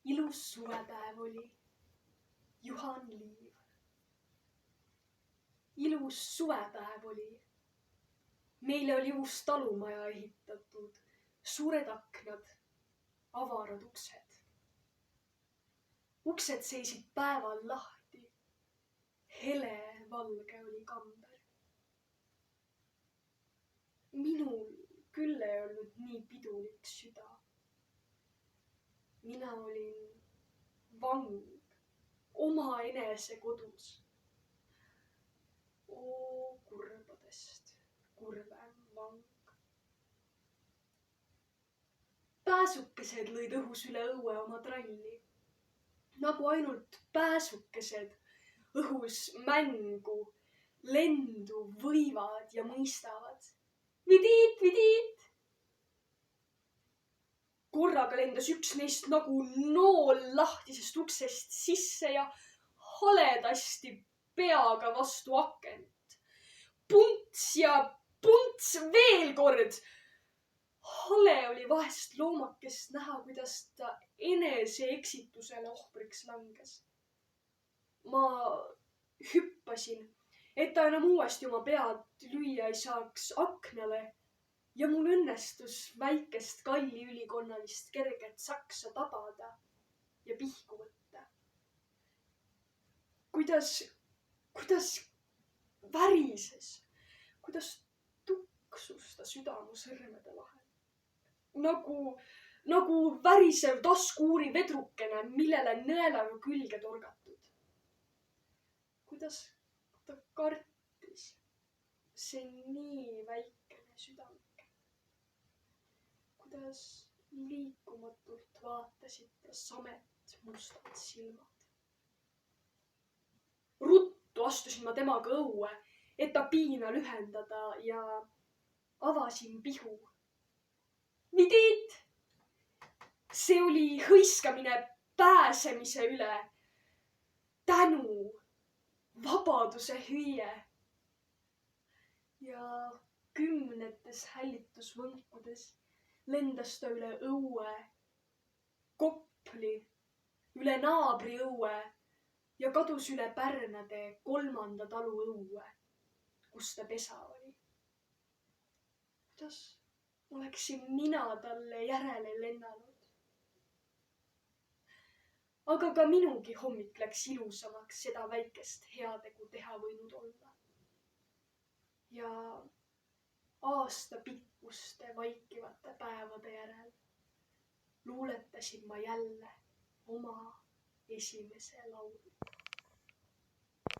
Ilus suvepäev oli. Juhan Liiv. Ilus suvepäev oli. Meile oli uus talumaja ehitatud. Suured aknad, avarad uksed. Uksed seisid päeval lahti. Hele valge oli kamber. Minul küll ei olnud nii pidulik süda. Mina olin vang omaenese kodus. Oo kurbadest kurvem vang. Pääsukesed lõid õhus üle õue oma tralli. Nagu ainult pääsukesed õhus mängu, lendu võivad ja mõistavad. Vidiit, vidiit! Korraga lendas üks neist nagu nool lahtisest uksest sisse ja haledasti peaga vastu akent. Punts ja punts veel kord! Hale oli vahest loomakest näha, kuidas ta enese eksitusele ohvriks langes. Ma hüppasin, et ta enam uuesti oma pead lüüa ei saaks aknale ja mul õnnestus väikest kalliülikonnalist kerget saksa tabada ja pihku võtta. Kuidas värises, kuidas tuksus ta süda mu sõrmede vahel. Nagu värisev taskuuri vedrukene, millele nõelaga külge torgatud. Kuidas ta kartis, see nii väikene südamike. Kuidas liikumatult vaatasid ta samet mustad silmad. Ruttu astusin ma temaga õue, et ta piina lühendada ja avasin pihu. Vidiit! See oli hõiskamine pääsemise üle. Tänu, vabaduse hüüe. Ja kümnetes hällitusvõnkudes lendas ta üle õue, Kopli, üle naabri õue ja kadus üle Pärnade 3. talu õue, kus ta pesa oli. Kuidas oleksin mina talle järele lennanud? Aga ka minugi hommik läks ilusamaks seda väikest heategu teha võinud olla. Ja aastapikkuste vaikivate päevade järel luuletasin ma jälle oma esimese laulu.